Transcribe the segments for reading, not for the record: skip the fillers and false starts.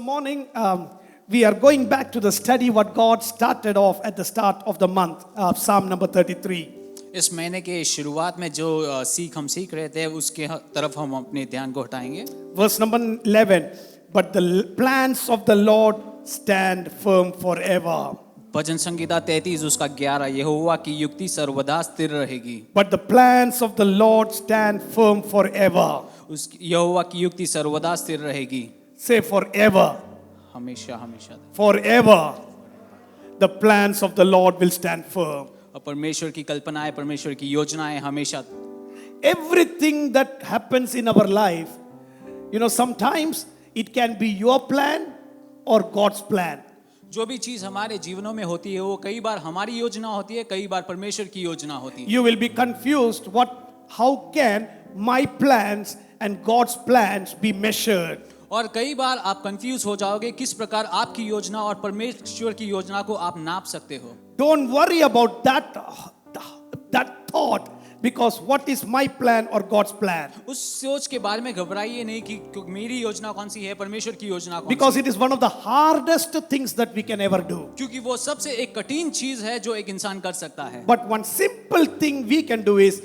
morning, we are going back to the study what God started off at the start of the month, Psalm number 33. इस महीने के शुरुआत में जो सीख हम सीख रहे थे उसके तरफ हम अपने ध्यान को हटाएंगे. Verse number 11. But the plans of the Lord stand firm forever. भजन संगीता 33 उसका 11. यहोवा की युक्ति सर्वदा स्थिर रहेगी. But the plans of the Lord stand firm forever. उस यहोवा की युक्ति सर्वदा स्थिर रहेगी. Say forever. हमेशा हमेशा. Forever. The plans of the Lord will stand firm. और परमेश्वर की कल्पनाएं, परमेश्वर की योजनाएं हमेशा. Everything that happens in our life, sometimes it can be your plan or God's plan. जो भी चीज हमारे जीवनों में होती है वो कई बार हमारी योजना होती है, कई बार परमेश्वर की योजना होती है. You will be confused how can my plans and God's plans be measured? और कई बार आप कंफ्यूज हो जाओगे किस प्रकार आपकी योजना और परमेश्वर की योजना को आप नाप सकते हो. Don't worry about that thought, because what is my plan or God's plan? उस सोच के बारे में घबराइए नहीं कि मेरी योजना कौन सी है, परमेश्वर की योजना कौन सी है. Because it is one of the hardest things that we can ever do. क्योंकि वो सबसे एक कठिन चीज है जो एक इंसान कर सकता है. But one simple thing we can do is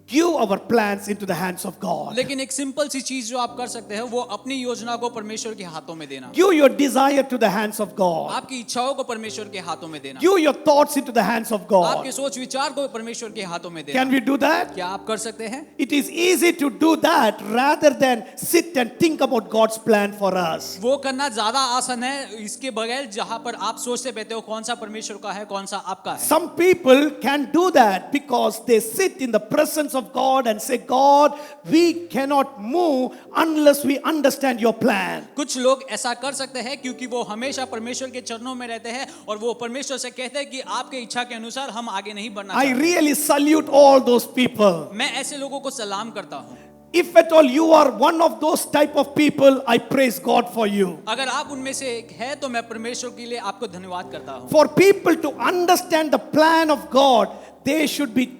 give our plans into the hands of God. लेकिन एक सिंपल सी चीज जो आप कर सकते हैं वो अपनी योजना को परमेश्वर के हाथों में देना. Give your desire to the hands of God. आपकी इच्छाओं को परमेश्वर के हाथों में देना. Give your thoughts into the hands of God. आपके सोच विचार को परमेश्वर के हाथों में देना. Can we do that? क्या आप कर सकते हैं? It is easy to do that rather than sit and think about God's plan for us. वो करना ज्यादा आसान है इसके बगैर जहां पर आप सोचते बैठे हो कौन सा परमेश्वर का है कौन सा आपका है. Some people can do that because they sit in the presence of God and say, God, we cannot move unless we understand your plan. कुछ लोग ऐसा कर सकते हैं क्योंकि वो हमेशा परमेश्वर के चरणों में रहते हैं और वो परमेश्वर से कहते हैं कि आपके इच्छा के अनुसार हम आगे नहीं बढ़ना I चाहते. really salute all those people. मैं ऐसे लोगों को सलाम करता हूँ. If at all you are one of those type of people, I praise God for you. अगर आप उनमें से एक है तो मैं परमेश्वर के लिए आपको धन्यवाद करता हूँ. For people to understand the plan of God, they should be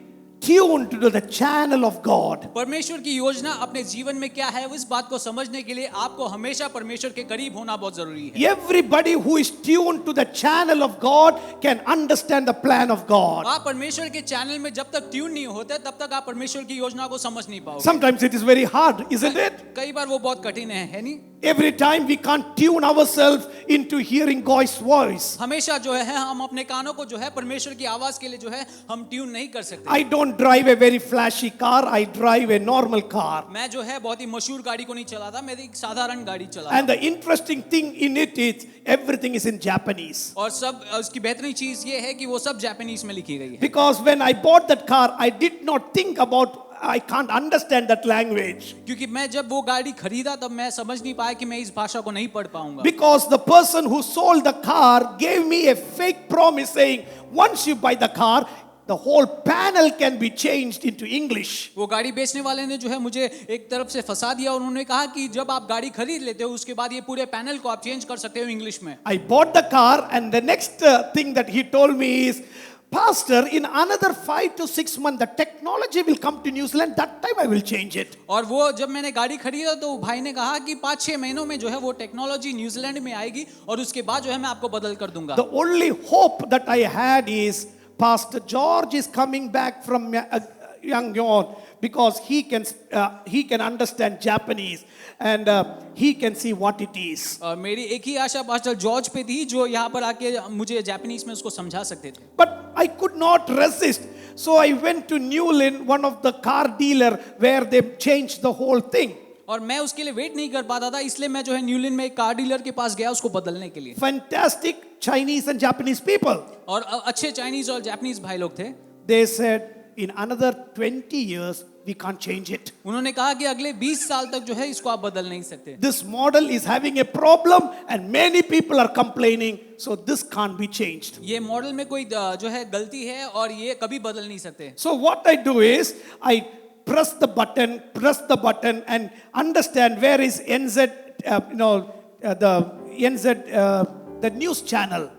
tuned to the channel of God. परमेश्वर की योजना अपने जीवन में क्या है इस बात को समझने के लिए आपको हमेशा परमेश्वर के करीब होना बहुत जरूरी है. Everybody who is tuned to the channel of God can understand the plan of God. आप परमेश्वर के चैनल में जब तक ट्यून नहीं होते तब तक आप परमेश्वर की योजना को समझ नहीं पाओगे. Sometimes it is very hard, isn't it? कई बार वो बहुत कठिन है नहीं? Every time we can't tune ourselves into hearing God's voice. हमेशा जो है हम अपने कानों को जो है परमेश्वर की आवाज के लिए जो है हम ट्यून नहीं कर सकते. I don't drive a very flashy car, I drive a normal car. मैं जो है बहुत ही मशहूर गाड़ी को नहीं चलाता, मैं एक साधारण गाड़ी चलाता. And the interesting thing in it is everything is in Japanese. और सब उसकी बेहतरीन चीज ये है कि वो सब जापानीज में लिखी गई है. Because when I bought that car, I did not think about I can't understand that language. क्योंकि मैं जब वो गाड़ी खरीदा तब मैं समझ नहीं पाया कि मैं इस भाषा को नहीं पढ़ पाऊंगा. Because the person who sold the car gave me a fake promise saying, once you buy the car, the whole panel can be changed into English. वो गाड़ी बेचने वाले ने जो है मुझे एक तरफ से फंसा दिया और उन्होंने कहा कि जब आप गाड़ी खरीद लेते हो उसके बाद ये पूरे पैनल को आप चेंज कर सकते हो इंग्लिश में. I bought the car and the next thing that he told me is, Pastor, in another 5 to 6 months, the technology will come to New Zealand. That time I will change it. और वो जब मैंने गाड़ी खरीदा तो भाई ने कहा कि 5-6 महीनों में जो है वो टेक्नोलॉजी न्यूजीलैंड में आएगी और उसके बाद जो है मैं आपको बदल कर दूंगा. The only hope that I had is Pastor George is coming back from Yangon because he can understand Japanese and he can see what it is. मेरी एक ही आशा पास्टर जॉर्ज पे थी जो यहाँ पर आके मुझे जापानीज में उसको समझा सकते थे. But I could not resist. So I went to Newlyn, one of the car dealer where they changed the whole thing. और मैं उसके लिए वेट नहीं कर पाता था इसलिए मैं जो है न्यूलिन में एक कार डीलर के पास गया उसको बदलने के लिए. Fantastic Chinese and Japanese people. और अच्छे चाइनीज और जापानीज भाई लोग थे. They said in another 20 years we can't change it. उन्होंने कहा कि अगले 20 साल तक जो है इसको आप बदल नहीं सकते. This model is having a problem and many people are complaining, so this can't be changed. ये मॉडल में कोई जो है गलती है और ये कभी बदल नहीं सकते. So what I do is I press the button and understand where is NZ, the NZ, the news channel.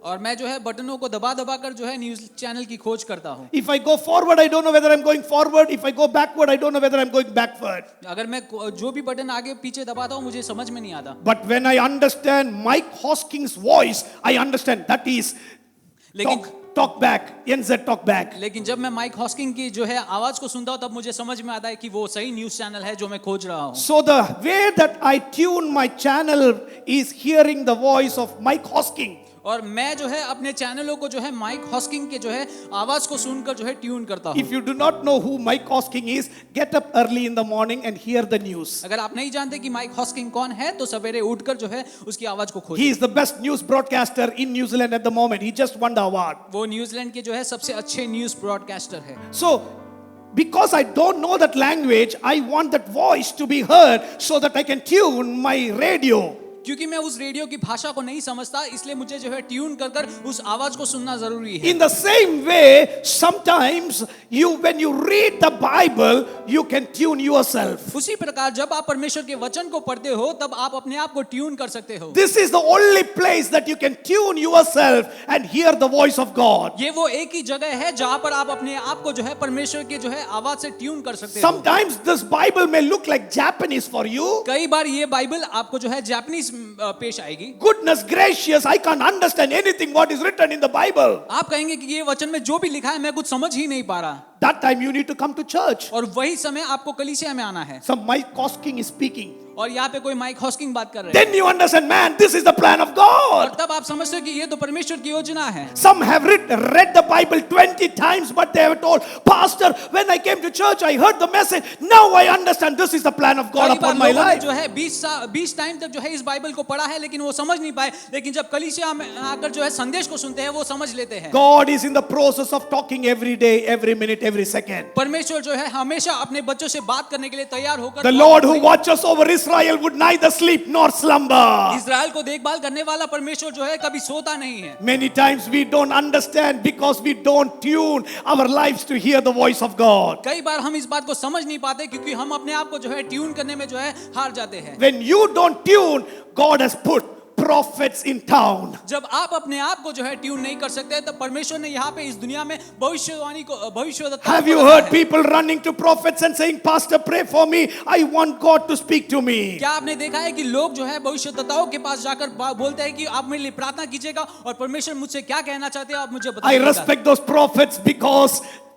और मैं जो है बटनों को दबा दबा कर जो है न्यूज चैनल की खोज करता हूँ। If I go forward, I don't know whether I'm going forward. If I go backward, I don't know whether I'm going backward. अगर मैं जो भी बटन आगे पीछे दबाता हूँ मुझे समझ में नहीं आता। But when I understand Mike Hosking's voice, I understand that is लेकिन talk back, NZ talk back. लेकिन जब मैं माइक हॉस्किंग की जो है आवाज को सुनता हूँ तब मुझे समझ में आता है कि वो सही न्यूज चैनल है जो मैं खोज रहा हूँ। So the way that I tune my channel is hearing the voice of Mike Hosking. और मैं जो है अपने चैनलों को जो है माइक हॉस्किंग के जो है आवाज को सुनकर जो है ट्यून करता हूँ। If you do not know who Mike Hosking is, get up early in the morning and hear the news. अगर आप नहीं जानते कि माइक हॉस्किंग कौन है तो सवेरे उठकर जो है उसकी आवाज को खोजें। He is the best news broadcaster in New Zealand at the moment. He just won the award. वो न्यूजीलैंड के जो है सबसे अच्छे न्यूज ब्रॉडकास्टर है। So, because I don't know that language, I want that voice to be heard so that I can tune my radio. क्योंकि मैं उस रेडियो की भाषा को नहीं समझता इसलिए मुझे जो है ट्यून कर कर उस आवाज को सुनना जरूरी है। In the same way, sometimes when you read the Bible, you can tune yourself. उसी प्रकार जब आप परमेश्वर के वचन को पढ़ते हो तब आप अपने आप को ट्यून कर सकते हो। This is the only place that you can tune yourself and hear the voice of God. ये वो एक ही जगह है जहां पर आप अपने आप को जो है परमेश्वर के जो है आवाज से ट्यून कर सकते हो। Sometimes this Bible may look like Japanese for you. कई बार ये बाइबल आपको जो है जापानीज पेश आएगी। Goodness gracious, I can't understand anything what is written in the Bible. आप कहेंगे कि ये वचन में जो भी लिखा है मैं कुछ समझ ही नहीं पा रहा। That time you need to come to church. और वही समय आपको कलीसिया में आना है। Some Mike Hosking is speaking. और यहाँ पे कोई माइक हॉस्किंग बात कर रहे हैं। Then you understand, man, this is the plan of और God. तब आप समझते हो कि ये तो परमेश्वर की योजना है। Some have read the Bible 20 times, but they have told, Pastor, when I came to church, I heard the message. Now I understand this is the plan of God कई बार upon my लोगों ने life. जो है 20 time तक जो है इस Bible को पढ़ा है लेकिन वो समझ नहीं पाए। लेकिन जब कलीसिया में आकर जो है संदेश को सुनते हैं वो समझ लेते हैं। God is in the process of talking every day, every minute, every second. परमेश्वर जो है हमेशा अपने बच्चों से बात करने के लिए तैयार होकर The Lord who watches over Israel would neither sleep nor slumber. Israel को देखभाल करने वाला परमेश्वर जो है कभी सोता नहीं है। Many times we don't understand because we don't tune our lives to hear the voice of God. कई बार हम इस बात को समझ नहीं पाते क्योंकि हम अपने आप को जो है ट्यून करने में जो है हार जाते हैं। When you don't tune, God has put prophets in town. जब आप अपने आप को जो है ट्यून नहीं कर सकते तब परमेश्वर ने यहाँ पे इस दुनिया में भविष्यवाणी को भविष्यवक्ता Have you heard people running to prophets and saying, Pastor, pray for me. I want God to speak to me. क्या आपने देखा है कि लोग जो है भविष्यवक्ताओं के पास जाकर बोलते हैं कि आप मेरे लिए प्रार्थना कीजिएगा और परमेश्वर मुझसे क्या कहना चाहते हैं आप मुझे I बताइएगा। respect those prophets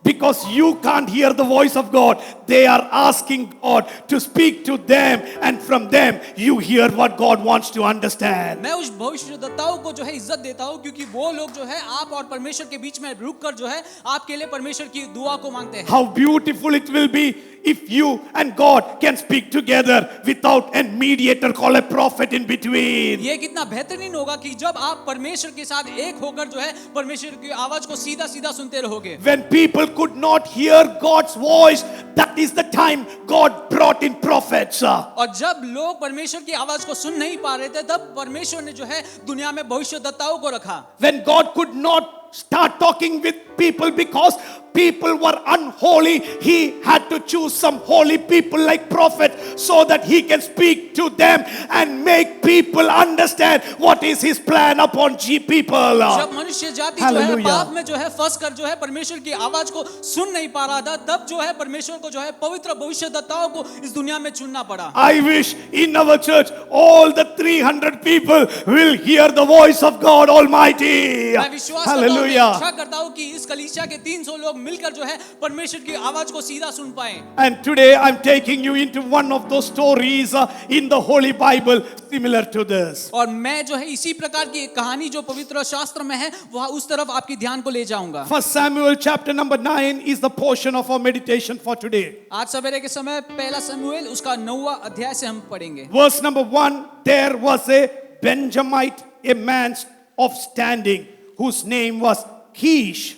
because you can't hear the voice of God. They are asking God to speak to them, and from them you hear what God wants to understand. मैं उस भविष्यवक्ताओं को जो है इज्जत देता हूँ क्योंकि वो लोग जो है आप और परमेश्वर के बीच में रुककर जो है आपके लिए परमेश्वर की दुआ को मांगते हैं। How beautiful it will be if you and God can speak together without a mediator called a prophet in between. ये कितना बेहतरीन होगा कि जब आप परमेश्वर के साथ एक होकर जो है परमेश्वर की आवाज को सीधा सीधा सुनते रहोगे। When people could not hear God's voice, that is the time God brought in prophets. और जब लोग परमेश्वर की आवाज को सुन नहीं पा रहे थे तब परमेश्वर ने जो है दुनिया में भविष्यवक्ताओं को रखा। When God could not start talking with people because people were unholy, he had to choose some holy people like prophets so that he can speak to them and make people understand what is his plan upon people. जब मनुष्य जाति जो है Hallelujah. पाप में जो है फंस कर जो है परमेश्वर की आवाज को सुन नहीं पा रहा था तब जो है परमेश्वर को जो है पवित्र भविष्यवक्ताओं को इस दुनिया में चुनना पड़ा। I wish in our church all the 300 people will hear the voice of God Almighty. मैं विश्वास करता हूं, मैं Hallelujah. इच्छा करता हूं कि इस कलीसिया के 300 लोग मिलकर जो है परमेश्वर की आवाज को सीधा सुन पाए। And today I'm taking you into one of those stories in the Holy Bible similar to this. और मैं जो है इसी प्रकार की एक कहानी जो पवित्र शास्त्र में है वह उस तरफ आपकी ध्यान को ले जाऊंगा। 1 Samuel chapter number 9 is the portion of our meditation for today. आज सवेरे के समय पहला शमूएल उसका 9वां अध्याय से हम पढ़ेंगे। Verse number 1, there was a Benjamite, a man of standing, whose name was Kish.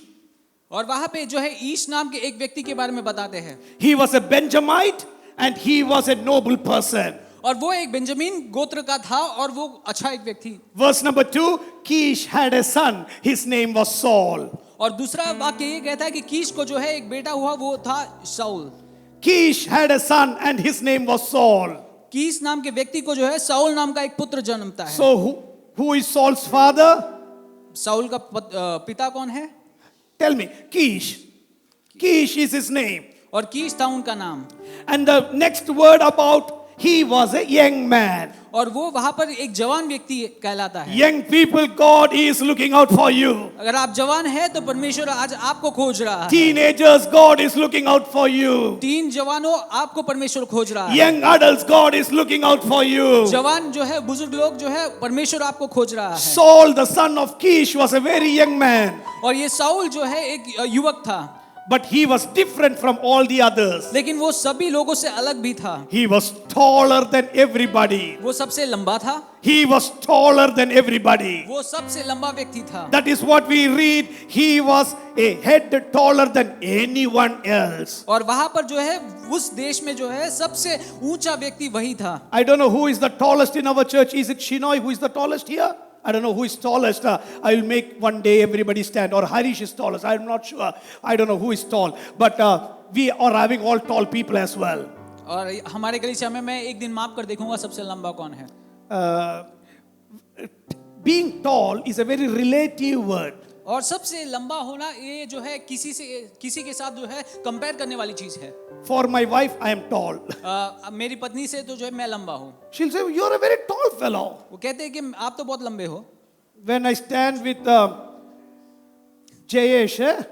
और वहां पे जो है ईश नाम के एक व्यक्ति के बारे में बताते हैं। He was a Benjamite and he was a noble person. और वो एक बेंजामिन गोत्र का था और वो अच्छा एक व्यक्ति। Verse number 2, Kish had a son, his name was Saul. और दूसरा वाक्य ये कहता है कि कीश को जो है एक बेटा हुआ वो था शाऊल। Kish had a son and his name was Saul. कीश नाम के व्यक्ति को जो है शाऊल नाम का एक पुत्र जन्मता है। So who is Saul's father? Saul का पिता कौन है? Tell me. Kish. Kish is his name. और कीश था उनका नाम। And the next word about he was a young man. और वो वहां पर एक जवान व्यक्ति कहलाता है। Young people, God is looking out for you. अगर आप जवान हैं तो परमेश्वर आज आपको खोज रहा है। Teenagers, God is looking out for you. Tin जवानों, आपको परमेश्वर खोज रहा है। Young adults, God is looking out for you. जवान जो है, बुजुर्ग लोग जो है, परमेश्वर आपको खोज रहा है। Saul, the son of Kish, was a very young man. और ये साउल जो है एक युवक था, But he was different from all the others. लेकिन वो सभी लोगों से अलग भी था। He was taller than everybody. वो सबसे लंबा था। He was taller than everybody. वो सबसे लंबा व्यक्ति था। That is what we read. He was a head taller than anyone else. और वहां पर जो है उस देश में जो है सबसे ऊंचा व्यक्ति वही था। I don't know who is the tallest in our church. Is it Shinoy who is the tallest here? I don't know who is tallest. I will make one day everybody stand. Or Harish is tallest. I'm not sure. I don't know who is tall. But we are having all tall people as well. और हमारे कलीसिया में मैं एक दिन माप कर देखूंगा सबसे लंबा कौन है। Being tall is a very relative word. और सबसे लंबा होना ये जो है किसी के साथ जो है कंपेयर करने वाली चीज है। For my wife, I am tall. मेरी पत्नी से तो जो है मैं लंबा हूँ। She'll say, "You're a very tall fellow." वो कहते हैं कि आप तो बहुत लंबे हो। When I stand with Jayesh,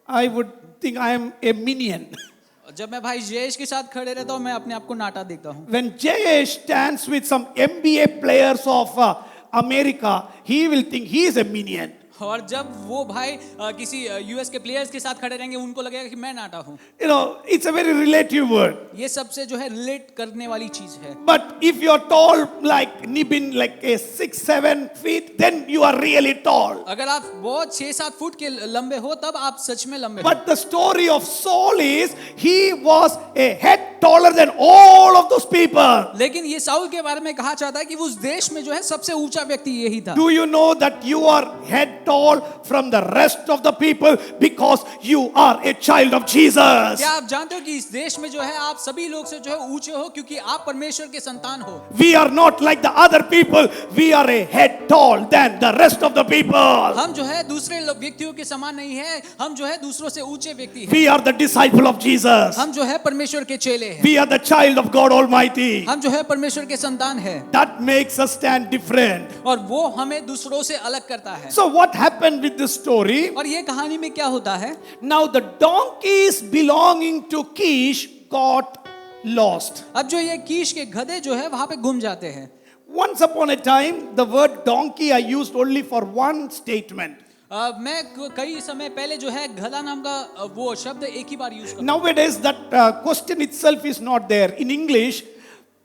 I would think I am a minion. जब मैं भाई जयेश के साथ खड़े रहता हूँ, मैं अपने आप को नाटा देखता हूँ। When Jayesh stands with some NBA players of America, he will think he is a minion. और जब वो भाई किसी यूएस के प्लेयर्स के साथ खड़े रहेंगे, उनको लगेगा कि मैं नाटा हूँ। You know, it's a very relative word. ये सबसे जो है रिलेट करने वाली चीज है। But if you're tall like Nibin, like a 6-7 feet, then you are really tall. अगर आप बहुत 6-7 फुट के लंबे हो, तब आप सच में लंबे हो। But the story of Saul is he was a head taller than all of those people. लेकिन ये साउल के बारे में कहा जाता है कि उस देश में जो है सबसे ऊंचा व्यक्ति यही था। Do you know that you are head tall from the rest of the people because you are a child of Jesus? क्या आप जानते हो कि इस देश में जो है आप सभी लोग से जो है ऊंचे हो, क्योंकि आप परमेश्वर के संतान हो। We are not like the other people. We are a head tall than the rest of the people. हम जो है दूसरे व्यक्तियों के समान नहीं है, हम जो है दूसरों से ऊंचे व्यक्ति हैं। We are the disciple of Jesus. हम जो है परमेश्वर के चेले हैं। We are the child of God Almighty. हम जो है परमेश्वर के संतान हैं। That makes us stand different. और वो हमें दूसरों से अलग करता है। So what happened with this story? और ये कहानी में क्या होता है? Now the donkeys belonging to Kish got lost. अब जो ये कीश के गधे जो है वहां पे गुम जाते हैं। Once upon a time, the word donkey I used only for one statement. मैं कई समय पहले जो है गधा नाम का वो शब्द एक ही बार यूज करता हूं। Nowadays, that question itself is not there. In English,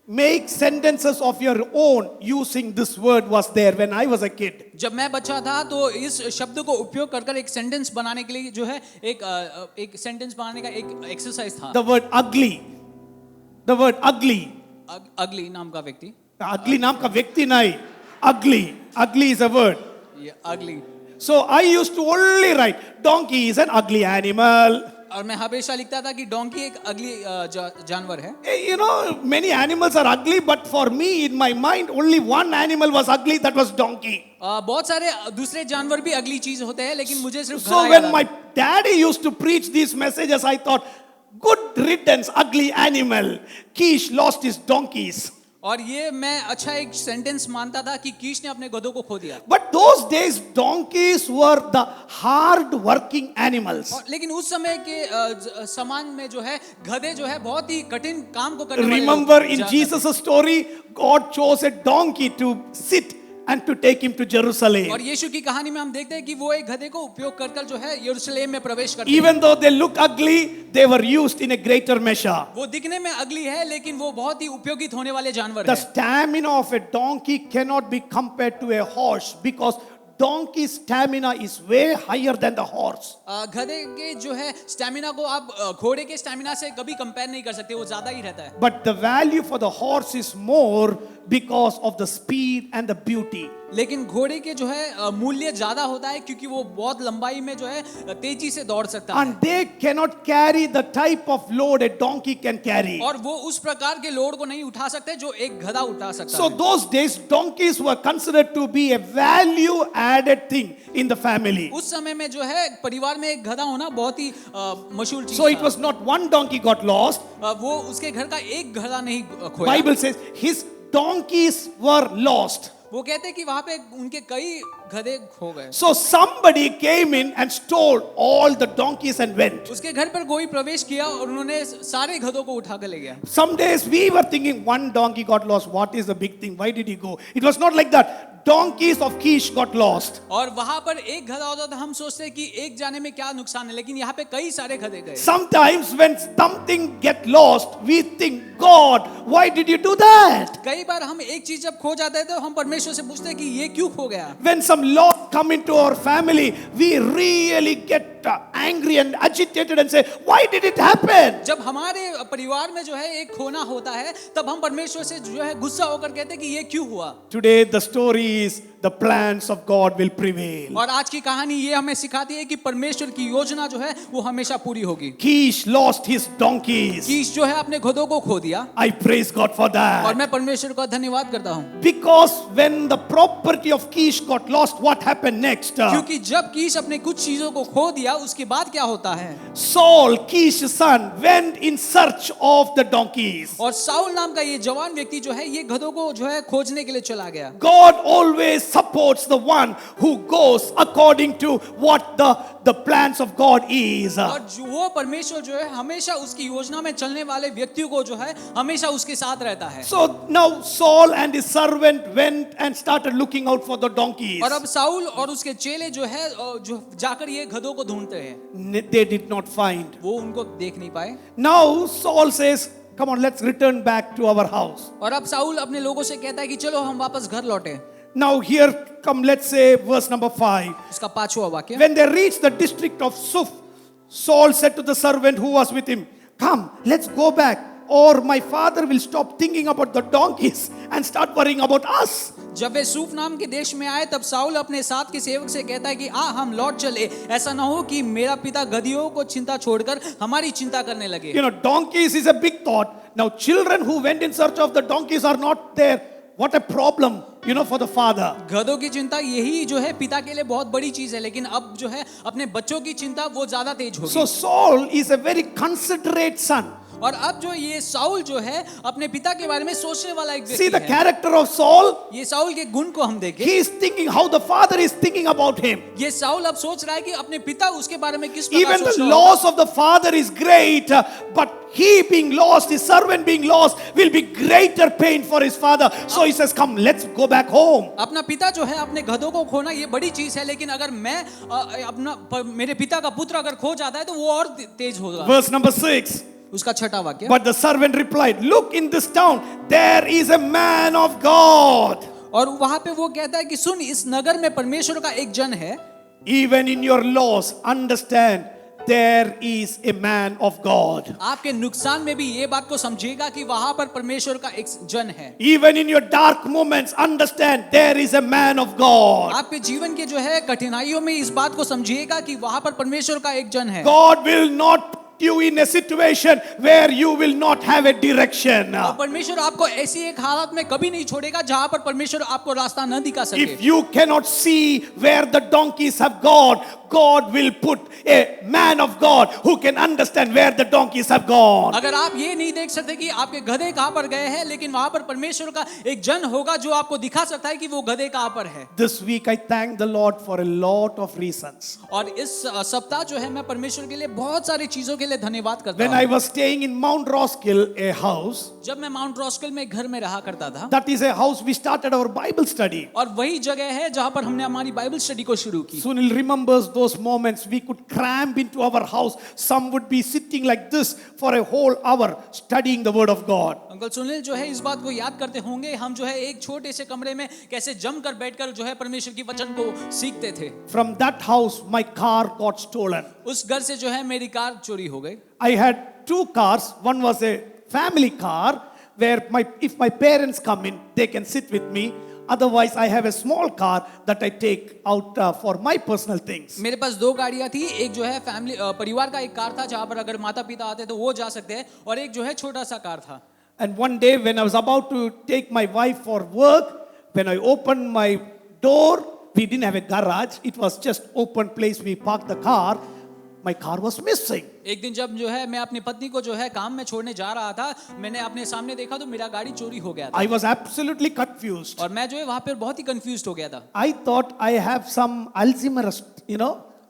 make sentences of your own using this word was there when I was a kid. जब मैं बच्चा था तो इस शब्द को उपयोग कर एक सेंटेंस बनाने के लिए जो है एक सेंटेंस बनाने का एक एक्सरसाइज था। The word ugly. The word ugly. अगली नाम का व्यक्ति। Ugly नाम का व्यक्ति नहीं. Ugly. Ugly is a word. ये अगली। So I used to only write donkey is an ugly animal. और मैं हमेशा लिखता था कि डोंकी एक अगली जानवर है। You know, many animals are ugly, but for me, in my mind, only one animal was ugly. That was donkey. बहुत सारे दूसरे जानवर भी अगली चीज होते हैं, लेकिन मुझे सिर्फ So when my daddy used to preach these messages, I thought, good riddance, ugly animal. Kish lost his donkeys. और ये मैं अच्छा एक सेंटेंस मानता था कि कीश ने अपने गधों को खो दिया। But those days, donkeys were the hard-working animals. लेकिन उस समय के समान में जो है गधे जो है बहुत ही कठिन काम को करने वाले Remember in लोग Jesus' story, God chose a donkey to sit and to take him to Jerusalem. और यीशु की कहानी में हम देखते हैं कि वो एक गधे को उपयोग कर जो है यरूशलेम में प्रवेश करते हैं। Even though they look ugly, they were used in a greater measure. वो दिखने में अगली है, लेकिन वो बहुत ही उपयोगित होने वाले जानवर The हैं। stamina of a donkey cannot be compared to a horse because donkey's stamina is way higher than the horse. गधे के जो है स्टैमिना को आप घोड़े के स्टैमिना से कभी कंपेयर नहीं कर सकते, वो ज्यादा ही रहता है। But the value for the horse is more because of the speed and the beauty. लेकिन घोड़े के जो है मूल्य ज्यादा होता है क्योंकि वो बहुत लंबाई में जो है तेजी से दौड़ सकता है And they cannot carry the type of load a donkey can carry. और वो उस प्रकार के लोड को नहीं उठा सकते जो एक गधा उठा सकता So है। those days donkeys were considered to be a value added thing in the family. उस समय में जो है परिवार में एक गधा होना बहुत ही मशहूर चीज So it था। was not one donkey got lost. वो उसके घर का एक गधा नहीं खोया। Bible says his donkeys were lost. वो कहते हैं कि वहां पे उनके कई गधे खो गए। So somebody came in and stole all the donkeys and went. उसके घर पर कोई प्रवेश किया और उन्होंने सारे गधों को उठा कर ले गया। Some days we were thinking one donkey got lost. What is the big thing? Why did he go? It was not like that. Donkeys of Kish got lost. और वहां पर एक गधा होता था हम सोचते हैं कि एक जाने में क्या नुकसान है, लेकिन यहाँ पे कई सारे गधे गए। Sometimes when something get lost, we think, God, why did you do that? कई बार हम एक चीज जब खो जाते हैं तो हम परमेश्वर से पूछते हैं कि ये क्यों खो गया। When some loss come into our family, we really get angry and agitated and say, why did it happen? जब हमारे परिवार में जो है एक खोना होता है तब हम परमेश्वर से जो है गुस्सा होकर कहते हैं कि ये क्यों हुआ। Today the story is the plans of God will prevail. और आज की कहानी ये हमें सिखाती है कि परमेश्वर की योजना जो है वो हमेशा पूरी होगी। Kish lost his donkeys. कीश जो है अपने गधों को खो दिया I praise God for और that. मैं परमेश्वर का धन्यवाद करता हूँ। Because when the property of Kish got lost, what happened next? क्योंकि जब कीश अपने कुछ चीजों को खो दिया उसके बाद क्या होता है, Saul, Kish's son, went in search of the donkeys. और साउल नाम का ये जवान व्यक्ति जो है ये गधों को जो है खोजने के लिए चला गया। God always supports the one who goes according to what the plans of God is. और जो वो परमेश्वर जो है हमेशा उसकी योजना में चलने वाले व्यक्तियों को जो है हमेशा उसके साथ रहता है। So now Saul and his servant went and started looking out for the donkeys. और अब साउल और उसके चेले जो है जो जाकर ये गधों को ढूंढते हैं, They did not find. वो उनको देख नहीं पाए। Now Saul says, come on, let's return back to our house. और अब साउल अपने लोगों से कहता है कि चलो हम वापस घर लौटे। Now here come, let's say verse number 5. इसका पांचवा वाक्य, When they reached the district of Suf, Saul said to the servant who was with him, come, let's go back, or my father will stop thinking about the donkeys and start worrying about us. जब वे सूफ नाम के देश में आए तब Saul अपने साथ के सेवक से कहता है कि हम लौट चले, ऐसा ना हो कि मेरा पिता गधियों को चिंता छोड़कर हमारी चिंता करने लगे। You know, donkeys is a big thought. Now children who went in search of the donkeys are not there. What a problem, you know, for the father. गधों की चिंता यही जो है पिता के लिए बहुत बड़ी चीज है, लेकिन अब जो है अपने बच्चों की चिंता वो ज्यादा तेज होगी। So Saul is a very considerate son. और अब जो ये साउल जो है अपने पिता के बारे में सोचने वाला एक See व्यक्ति the है। character of Saul. ये साउल के गुण को हम देखें, He is thinking how the father is thinking about him. ये साउल अब सोच रहा है कि अपने पिता उसके बारे में किस प्रकार Even सोच the रहा होगा। loss of the father is great, but he being lost, his servant being lost, will be greater pain for his father. So he says, come, let's go back home. अपना पिता जो है अपने गधों को खोना ये बड़ी चीज है, लेकिन अगर मैं मेरे पिता का पुत्र अगर खो जाता है तो वो और तेज होगा। Verse number 6. उसका छठा वाक्य, But the servant replied, look, in this town, there is a man of God. और वहां पे वो कहता है कि सुन, इस नगर में परमेश्वर का एक जन है। Even in your loss, understand, there is a man of God. आपके नुकसान में भी ये बात को समझिएगा कि वहां पर परमेश्वर का एक जन है। Even in your dark moments, understand, there is a man of God. आपके जीवन के जो है कठिनाइयों में इस बात को समझिएगा कि वहां पर परमेश्वर का एक जन है। God will not put you in a situation where you will not have a direction. और परमेश्वर आपको ऐसी एक हालत में कभी नहीं छोड़ेगा जहां पर परमेश्वर आपको रास्ता न दिखा सके। If you cannot see where the donkeys have gone, God will put a man of God who can understand where the donkeys have gone. अगर आप ये नहीं देख सकते कि आपके गधे कहां पर गए हैं, लेकिन वहां पर परमेश्वर का एक जन होगा जो आपको दिखा सकता है कि वो गधे कहां पर है। This week I thank the Lord for a lot of reasons. और इस सप्ताह जो है मैं परमेश्वर के लिए बहुत सारी चीजों के लिए धन्यवाद करता When I हूँ। was staying in Mount Roskill, a house, जब मैं माउंट रॉस्किल में घर में रहा करता था, that is a house we started our Bible study. और वही जगह है जहां पर हमने हमारी बाइबल स्टडी को शुरू की। Sunil remembers those moments. We could cramp into our house. Some would be sitting like this for a whole hour studying the word of God. Uncle Sunil जो है इस बात को याद करते होंगे, हम जो है एक छोटे से कमरे में कैसे जमकर बैठकर जो है परमेश्वर की वचन को सीखते थे। From that house, my car got stolen. उस घर से जो है मेरी कार चोरी हो गई। I had two cars. One was a family car. where if my parents come in, they can sit with me. Otherwise, I have a small car that I take out for my personal things. मेरे पास दो गाड़ियां थी, एक जो है family परिवार का एक कार था जहां पर अगर माता पिता आते तो वो जा सकते हैं, और एक जो है छोटा सा कार था। And one day when I was about to take my wife for work, when I opened my door, we didn't have a garage. It was just open place. We parked the car. My car was missing. एक दिन जब जो है मैं अपनी पत्नी को जो है काम में छोड़ने जा रहा था, मैंने अपने सामने देखा तो मेरा गाड़ी चोरी हो गया था। I was absolutely confused. और मैं जो है वहां पर बहुत ही कंफ्यूज हो गया था। I thought I have some Alzheimer's,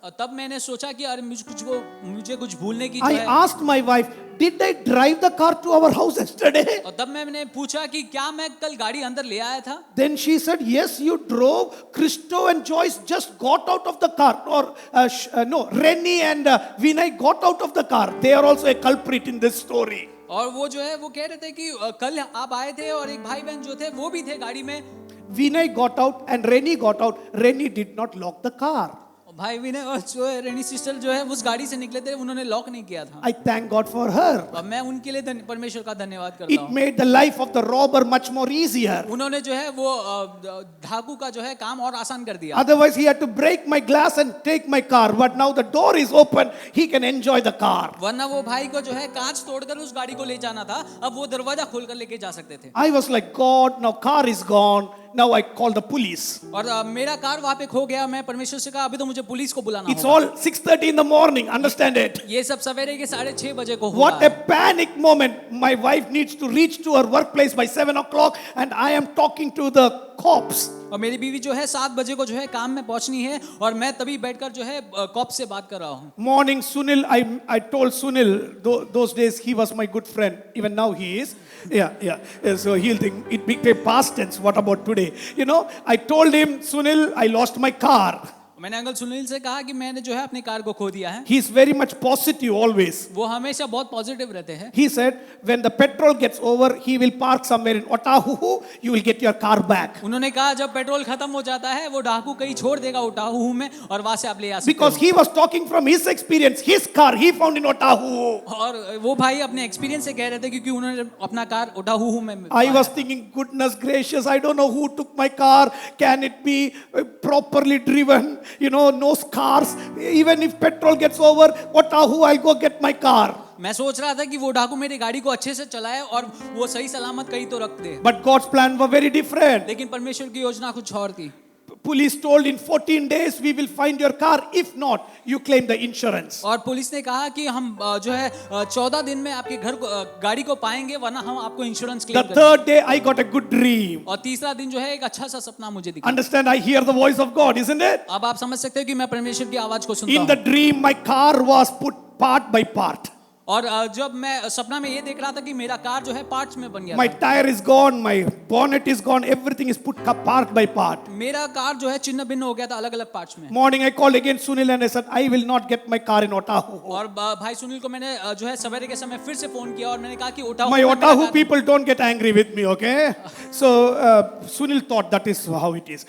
और तब मैंने सोचा कि अरे मुझे कुछ भूलने की जो I है। asked my wife, did I drive the car to our house yesterday? और तब मैंने पूछा कि क्या मैं कल गाड़ी अंदर ले आया था? Then she said, yes, you drove. Christo and Joyce just got out of the car. Or no, Rennie and Vinay got out of the car. They are also a culprit in this story. और वो जो है वो कह रहे थे कि कल आप आए थे और एक भाई बहन जो थे वो भी थे गाड़ी में। Vinay got out and Rennie got out. Rennie did not lock the car. भाई विनय और जो है रेनी सिस्टर जो है उस गाड़ी से निकले थे, उन्होंने लॉक नहीं किया था। I thank God for her. और मैं उनके लिए परमेश्वर का धन्यवाद करता It हूँ। made the life of the robber much more easier. उन्होंने जो है वो डाकू का जो है काम और आसान कर दिया। Otherwise, he had to break my glass and take my car. But now the door is open. He can enjoy the car. वरना वो भाई को जो है कांच तोड़कर उस गाड़ी को ले जाना था, अब वो दरवाजा खोलकर लेके जा सकते थे। I was like, God, now car is gone. Now I call the police. और मेरा कार वहां पे खो गया। मैं परमेश्वर से कहा अभी तो मुझे पुलिस को बुलाना It's होगा। all 6:30 in the morning. Understand it? ये सब सवेरे के 6:30 बजे को हुआ। What a panic moment. My wife needs to reach to her workplace by 7 o'clock and I am talking to the cops. और मेरी बीवी जो है 7 बजे को जो है काम में पहुंचनी है, और मैं तभी बैठकर जो है कॉप से बात कर रहा हूँ। Morning, Sunil. I told Sunil those days he was my good friend. Even now he is. Yeah. So he'll think it became past tense. What about today? I told him, Sunil, I lost my car. मैंने uncle Sunil से कहा कि मैंने जो है अपनी car को खो दिया है। He is very much positive always. वो हमेशा बहुत पॉजिटिव रहते हैं। He said, when the petrol gets over, he will park somewhere in Otahu. You will get your car back. उन्होंने कहा जब पेट्रोल खत्म हो जाता है वो डाकू कहीं छोड़ देगा ओटाहू में, और वहां से आप ले आ सकते हो। Because he was talking from his experience. His car he found in Otahu. और वो भाई अपने एक्सपीरियंस से कह रहे थे क्योंकि उन्होंने अपना कार ओटाहू में I was thinking, goodness gracious, I don't know who took my car. Can it be properly driven? No scars. Even if petrol gets over, Otahu, I'll go get my car. मैं सोच रहा था कि वो डाकू मेरी गाड़ी को अच्छे से चलाए और वो सही सलामत कहीं तो रख दे। But God's plan was very different. लेकिन परमेश्वर की योजना कुछ और थी। Police told in 14 days we will find your car. If not, you claim the insurance. और पुलिस ने कहा कि हम जो है 14 दिन में आपके घर को गाड़ी को पाएंगे, वरना हम आपको इंश्योरेंस क्लेम The करेंगे। third day I got a good dream. और तीसरा दिन जो है एक अच्छा सा सपना मुझे दिखा। Understand, I hear the voice of God, isn't it? अब आप समझ सकते हो कि मैं परमेश्वर की आवाज को सुनता In हूँ। the dream, my car was put part by part. और जब मैं सपना में ये देख रहा था कि मेरा कार जो है पार्ट्स में बन गया My था। tire is gone, my bonnet is gone, everything is put part by part. मेरा कार जो है छिन्न भिन्न हो गया था अलग अलग पार्ट्स में। Morning I called again Sunil and I said, I will not get my car in Otahu. और भाई सुनील को मैंने जो है सवेरे के समय फिर से फोन किया और मैंने कहा कि ओटाहू My में मेरा Otahu car- people don't get angry with me, okay? So Sunil thought that is how it is,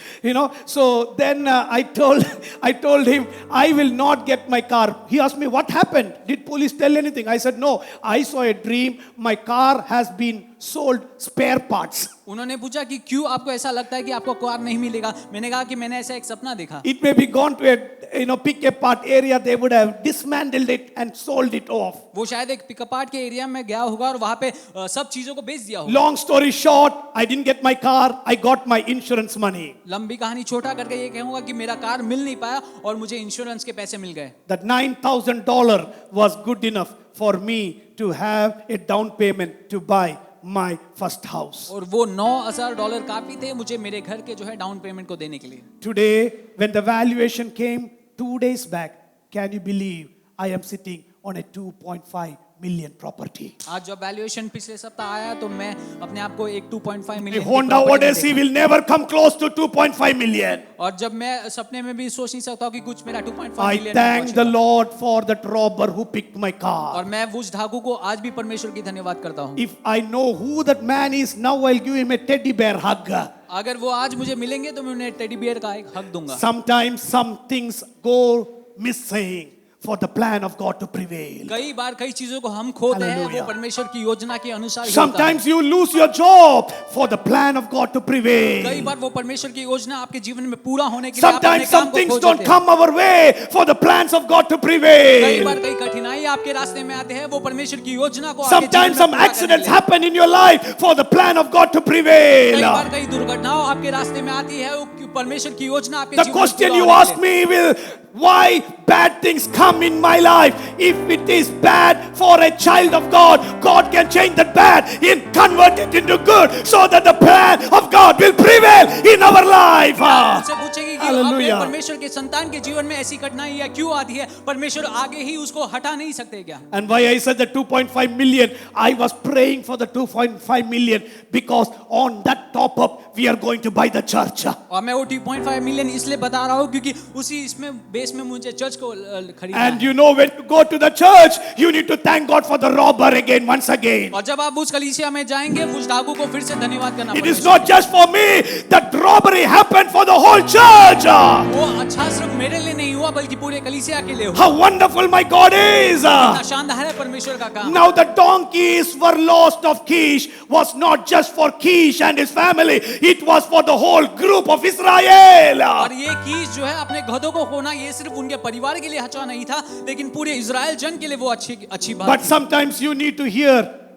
So then I told him, I will not get my car. He asked me, what happened? Did police tell anything? I said, no, I saw a dream. My car has been sold spare parts. उन्होंने पूछा कि क्यों आपको ऐसा लगता है कि आपको कार नहीं मिलेगा। मैंने कहा कि मैंने ऐसा एक सपना देखा। It may be gone to a pick apart area. They would have dismantled it and sold it off. वो शायद एक पिकअपार्ट के एरिया में गया होगा और वहां पे सब चीजों को बेच दिया होगा। Long story short, I didn't get my car. I got my insurance money. लंबी कहानी छोटा करके ये कहूंगा कि मेरा कार मिल नहीं पाया और मुझे इंश्योरेंस के पैसे मिल गए। That $9,000 was good enough for me to have a down payment to buy my first house. और वो $9,000 काफी थे मुझे मेरे घर के जो है डाउन पेमेंट को देने के लिए। Today, when the valuation came 2 days back, can you believe I am sitting on a 2.5 million property? आज जब वैल्यूएशन पिछले सप्ताह आया तो मैं अपने आप को एक 2.5 The million Honda Odyssey will never come close to 2.5 million. और जब मैं सपने में भी सोच नहीं सकता हूँ कि कुछ मेरा 2.5 I million thank the Lord for that robber who picked my और car. मैं उस ढाकू को आज भी परमेश्वर की धन्यवाद करता हूँ। If I know who that man is, now I'll give him a teddy bear hug. अगर वो आज मुझे मिलेंगे तो मैं उन्हें टेडी बियर का एक हक दूंगा। Sometimes some things go missing. for the plan of God to prevail. कई बार कई चीजों को हम खोते हैं, वो Hallelujah. परमेश्वर की योजना के अनुसार ही होता है। Sometimes you lose your job for the plan of God to कई prevail. बार वो परमेश्वर की योजना आपके जीवन में पूरा होने के लिए आप अपने Sometimes काम some को things खो don't देते हैं। come our way for the plans of God to कई prevail. बार कई कठिनाई आपके रास्ते में आते हैं, वो परमेश्वर की योजना को आपके Sometimes जीवन some में पूरा करने accidents के लिए। happen in your life for the plan of God to कई prevail. बार कई दुर्घटनाओं आपके रास्ते में आती है, वो परमेश्वर की योजना आपके The जीवन में question पूरा you होने के ask लिए। me will, why bad things come in my life? If it is bad for a child of God, God can change that bad and convert it into good so that the plan of God will prevail in our life. मुझसे पूछेगी कि अब Hallelujah. परमेश्वर के संतान के जीवन में ऐसी कठिनाई या क्यों आती है, परमेश्वर आगे ही उसको हटा नहीं सकते क्या? And why I said the 2.5 million, I was praying for the 2.5 million because on that top up we are going to buy the church. और मैं वो 2.5 मिलियन इसलिए बता रहा हूँ क्योंकि उसी इसमें बेस में मुझे चर्च को खरीदना And है। you know, when you go to the church, you need to thank God for the robber again, once again. और जब आप उस कलीसिया में जाएंगे, उस डाकू को फिर से धन्यवाद करना It is पड़ेगा। not just for me, that robbery happened for the whole church. वो अच्छा सिर्फ मेरे लिए नहीं हुआ बल्कि पूरे कलीसिया के लिए हुआ। How wonderful my God is. कितना शानदार है परमेश्वर का काम। Now the donkeys were lost of Kish was not just for Kish and his family, it was for the whole group of Israel. और ये कीश जो है अपने गधों को खोना, ये सिर्फ उनके परिवार के लिए अच्छा नहीं था, लेकिन पूरे इजराइल जन के लिए वो अच्छी बात But थी। sometimes you need to hear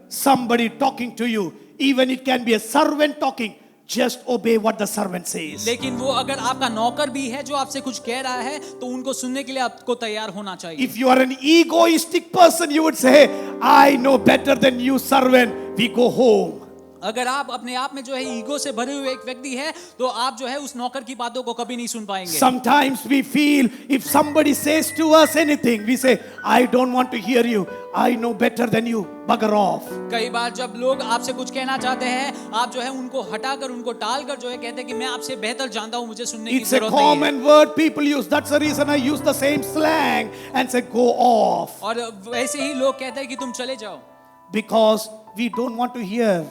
somebody talking to you. Even it can be a servant talking. Just obey what the servant says. लेकिन वो अगर आपका नौकर भी है जो आपसे कुछ कह रहा है, तो उनको सुनने के लिए आपको तैयार होना चाहिए। If you are an egoistic person, you would say, I know better than you, servant. We go home. अगर आप अपने आप में जो है ईगो से भरे हुए एक व्यक्ति है, तो आप जो है उस नौकर की बातों को कभी नहीं सुन पाएंगे। Sometimes we feel if somebody says to us anything, we say, I don't want to hear you. I know better than you. Bugger off. कई बार जब लोग आपसे कुछ कहना चाहते हैं, आप जो है उनको हटाकर, उनको टालकर जो है कहते हैं कि मैं आपसे बेहतर जानता हूं, मुझे सुनने की It's a जरूरत नहीं है। common word people use. That's the reason I use the same slang and say, go off. और वैसे ही लोग कहते हैं कि तुम चले जाओ, Because we don't want to hear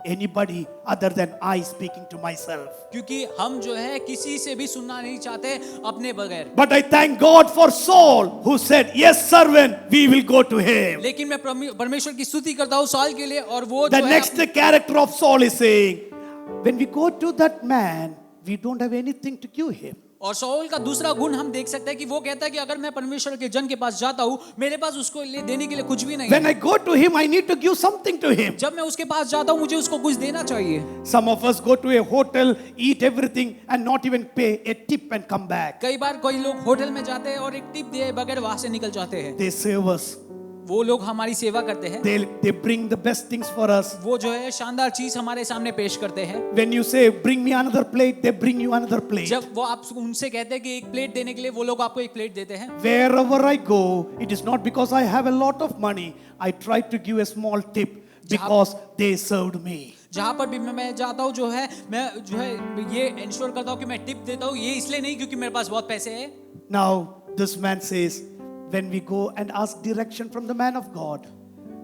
anybody other than I speaking to myself. क्योंकि हम जो है किसी से भी सुनना नहीं चाहते अपने बगैर। But I thank God for Saul who said, yes, servant, we will go to him. लेकिन मैं परमेश्वर की स्तुति करता हूँ साल के लिए, और वो The जो है next character of Saul is saying, when we go to that man, we don't have anything to give him. और शाऊल का दूसरा गुण हम देख सकते हैं कि वो कहता है कि अगर मैं परमेश्वर के जन के पास जाता हूँ, मेरे पास उसको लिए देने के लिए कुछ भी नहीं When है। I go to him, I need to give something to him. जब मैं उसके पास जाता हूँ, मुझे उसको कुछ देना चाहिए। Some of us go to a hotel, eat everything, and not even pay a tip and come back. कई बार कोई लोग होटल में जाते हैं और एक टिप दिए बगैर वहां से निकल जाते हैं। They serve us. वो लोग हमारी सेवा करते हैं, They bring the best things for us. वो जो है शानदार चीज हमारे सामने पेश करते हैं। When you say, bring me another plate, they bring you another plate. जब वो आप उनसे कहते हैं कि एक प्लेट देने के लिए, वो लोग आपको एक प्लेट देते हैं। Wherever I go, it is not because I have a lot of money. I try to give a small tip because they served me. जहाँ पर भी मैं जाता हूँ, जो है मैं जो है ये इंश्योर करता हूँ कि मैं टिप देता हूँ, ये इसलिए नहीं क्योंकि मेरे पास बहुत पैसे हैं। Now, this man says, when we go and ask direction from the man of God,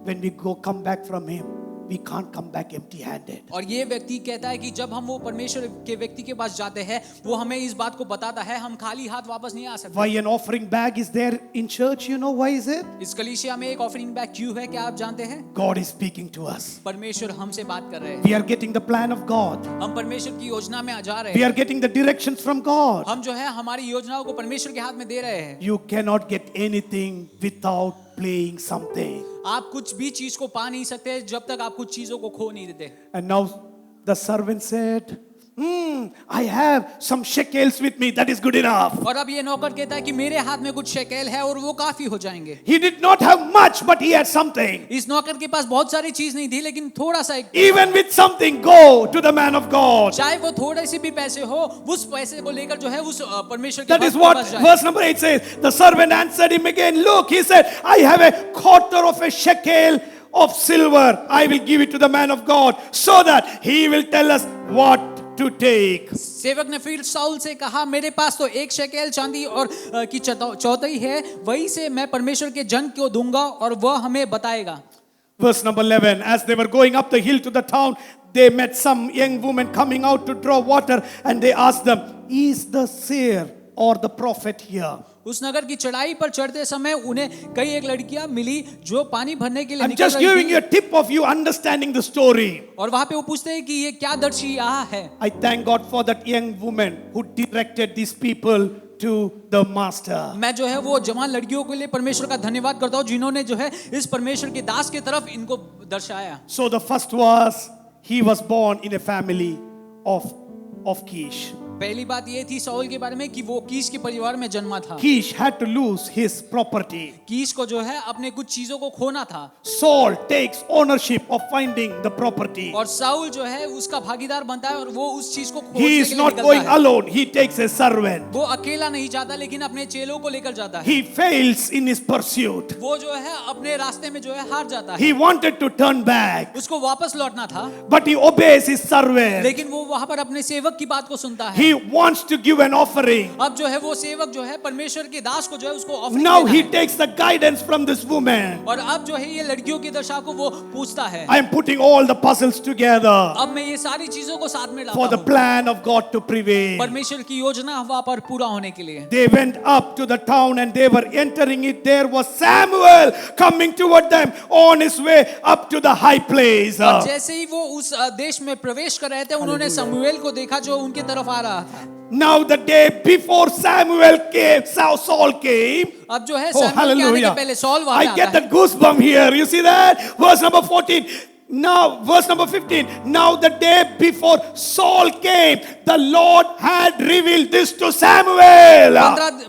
when we go come back from him, we can't come back empty-handed. और ये व्यक्ति कहता है कि जब हम वो परमेश्वर के व्यक्ति के पास जाते हैं, वो हमें इस बात को बताता है, हम खाली हाथ वापस नहीं आ सकते। Why an offering bag is there in church? You know why is it? इस कलीसिया में एक ऑफरिंग बैग क्यों है, क्या आप जानते हैं? God is speaking to us. परमेश्वर हमसे बात कर रहे हैं। We are getting the plan of God. हम परमेश्वर की योजना में जा रहे We हैं। are getting the directions from God. हम जो है हमारी योजनाओं को परमेश्वर के हाथ में दे रहे हैं। You cannot get anything without playing something. आप कुछ भी चीज को पा नहीं सकते जब तक आप कुछ चीजों को खो नहीं देते। And now the servant said, I have some shekels with me. That is good enough. और अब ये नौकर कहता है कि मेरे हाथ में कुछ शेकेल है और वो काफी हो जाएंगे। He did not have much, but he had something. इस नौकर के पास बहुत सारी चीज नहीं थी, लेकिन थोड़ा सा एक, Even with something, go to the man of God. चाहे वो थोड़े से भी पैसे हो, उस पैसे को लेकर जो है उस परमेश्वर के That is भक्त के what पास जाए। verse number 8 says. The servant answered him again. Look, he said, I have a quarter of a shekel of silver. I will give it to the man of God so that he will tell us what to take. सेवक ने फिर Saul से कहा, मेरे पास तो एक shekel चांदी और की चौथाई है, वही से मैं परमेश्वर के जन को दूंगा और वह हमें बताएगा। Verse number 11. As they were going up the hill to the town, they met some young women coming out to draw water, and they asked them, is the seer or the prophet here? उस नगर की चढ़ाई पर चढ़ते समय उन्हें कई एक लड़कियां मिली जो पानी भरने के लिए I'm निकल just रही giving थी। you a tip of you understanding the story. और वहां पे वो पूछते हैं कि ये क्या दर्शी यहाँ है। I thank God for that young woman who directed these people to the master. मैं जो है वो जवान लड़कियों के लिए परमेश्वर का धन्यवाद करता हूँ जिन्होंने जो है इस परमेश्वर के दास की तरफ इनको दर्शाया। So the first was he was born in a family of Kish. पहली बात ये थी साउल के बारे में कि वो कीश के परिवार में जन्मा था। Kish had to lose his property. कीश को जो है अपने कुछ चीजों को खोना था। Saul takes ownership of finding the property. और साउल जो है उसका भागीदार बनता है और वो उस चीज को खोजने He के is लिए not निकलता going है। alone. He takes a servant. वो अकेला नहीं जाता लेकिन अपने चेलों को लेकर जाता है। He fails in his pursuit. वो जो है अपने रास्ते में जो है हार जाता है। He wanted to turn back, उसको वापस लौटना था but he obeys his servant. लेकिन वो वहां पर अपने सेवक की बात को सुनता है। He wants to give an offering. अब जो है वो सेवक जो है परमेश्वर के दास को जो है उसको ऑफरिंग Now देना he है। takes the guidance from this woman. और अब जो है ये लड़कियों की दशा को वो पूछता है। I am putting all the puzzles together अब मैं ये सारी चीजों को साथ में for लाता the हूँ plan of God to prevail. परमेश्वर की योजना वहां पर पूरा होने के लिए। They went up to the town and they were entering it. There was Samuel coming toward them on his way up to the high place. और जैसे ही वो उस देश में प्रवेश कर रहे थे उन्होंने समूएल को देखा जो उनके तरफ आ रहा था। Now the day before Samuel came, Saul came. अब जो है Oh, सैमुएल के आने के hallelujah. पहले सॉल वहां I पे get आता है। that goosebump here. You see that? Verse number 14. Now, verse number 15. Now, the day before Saul came, the Lord had revealed this to Samuel.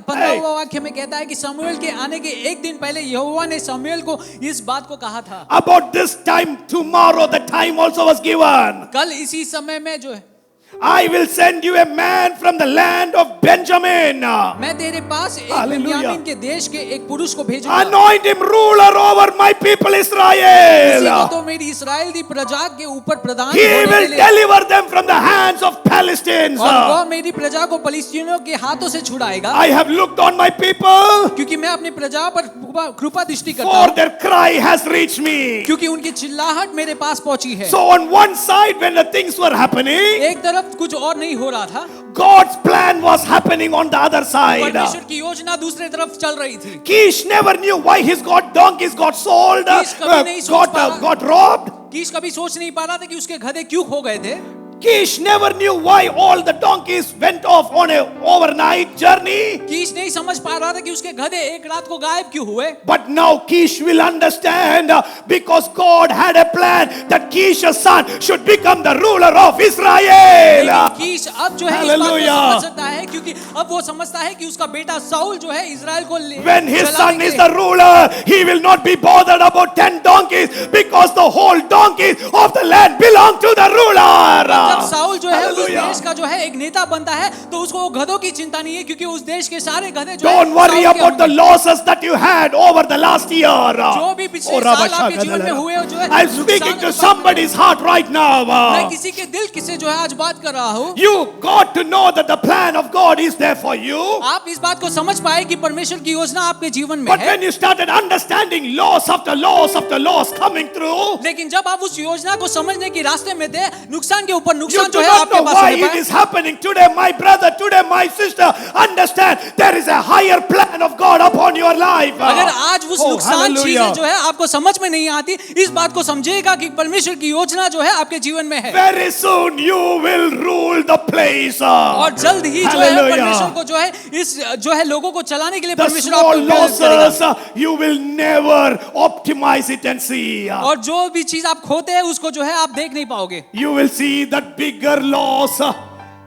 15वां वाक्य में कहता है कि समूएल के आने के एक दिन पहले यहोवा ने समूएल को इस बात को कहा था। About this time tomorrow, the time also was given. कल इसी समय में जो है I will send you a man from the land of Benjamin. मैं तेरे पास एक Hallelujah. बिन्यामीन के देश के एक पुरुष को भेजूंगा। Anoint him ruler over my people इसी को Israel. तो मेरी इस्राएल की प्रजा के ऊपर प्रधान He होने के will लिए deliver them from the hands of Palestinians. और वह मेरी प्रजा को फलिस्तीनियों के हाथों से छुड़ाएगा। I have looked on my people, क्योंकि मैं अपनी प्रजा पर कृपा दृष्टि करता for हूँ their cry has reached me. क्योंकि उनकी चिल्लाहट मेरे पास पहुंची है। So on one side, when the things were happening, एक तरफ कुछ और नहीं हो रहा था, God's plan was happening on the other side. परमेश्वर की योजना दूसरे तरफ चल रही थी। Kish never knew why his donkeys got sold, Kish कभी नहीं सोच पाया। got robbed. कीश कभी सोच नहीं पा रहा था कि उसके गधे क्यों खो गए थे। Kish never knew why all the donkeys went off on a overnight journey. कीश नहीं समझ पा रहा था कि उसके गधे एक रात को गायब क्यों हुए। But now Kish will understand because God had a plan that Kish's son should become the ruler of Israel. लेकिन कीश अब जो है इस बात को Hallelujah. समझ सकता है क्योंकि अब वो समझता है कि उसका बेटा साउल जो है इजराइल को When his चलाने son के is लिए- the ruler, he will not be bothered about 10 donkeys because the whole donkeys of the land belong to the ruler. जब साउल जो है उस Hallelujah. देश का जो है एक नेता बनता है तो उसको वो गधों की चिंता नहीं है क्योंकि उस देश के सारे गधे जो Don't है worry साउल के about the होंगे। losses that you had over the last year. जो भी पिछले Oh, साल Rabba आपके जीवन में Shaka हुए जो है I'm speaking नुकसान to की बात somebody's heart right now. मैं किसी के दिल से जो है आज बात कर रहा हूँ। You got to know that the plan of God is there for you. आप इस बात को समझ पाए कि परमेश्वर की योजना आपके जीवन में But है। when you started understanding loss after loss after loss coming through, लेकिन जब आप उस योजना को समझने के रास्ते में थे, नुकसान के ऊपर you नुकसान do जो है not आपके know पास why नहीं it पाए। is happening today, my brother, today, my sister. Understand there is a higher plan of God upon your life. अगर आज उस Oh, नुकसान hallelujah. चीजें जो है आपको समझ में नहीं आती, इस बात को समझिएगा कि परमेश्वर की योजना जो है आपके जीवन में है Very soon you will rule the place. और जल्द ही जो है Hallelujah. परमेश्वर को जो है इस जो है लोगों को चलाने के लिए The परमेश्वर small आपको प्रेरित करेगा। losses, you will never optimize it and see. और जो भी चीज आप खोते हैं उसको जो है आप देख नहीं पाओगे। You will see that bigger loss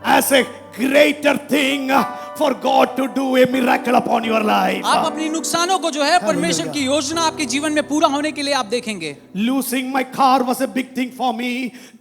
as a greater thing for God to do a miracle upon your life. आप अपनी नुकसानों को जो है परमेश्वर की योजना आपके जीवन में पूरा होने के लिए आप देखेंगे। Losing my car was a big thing for me.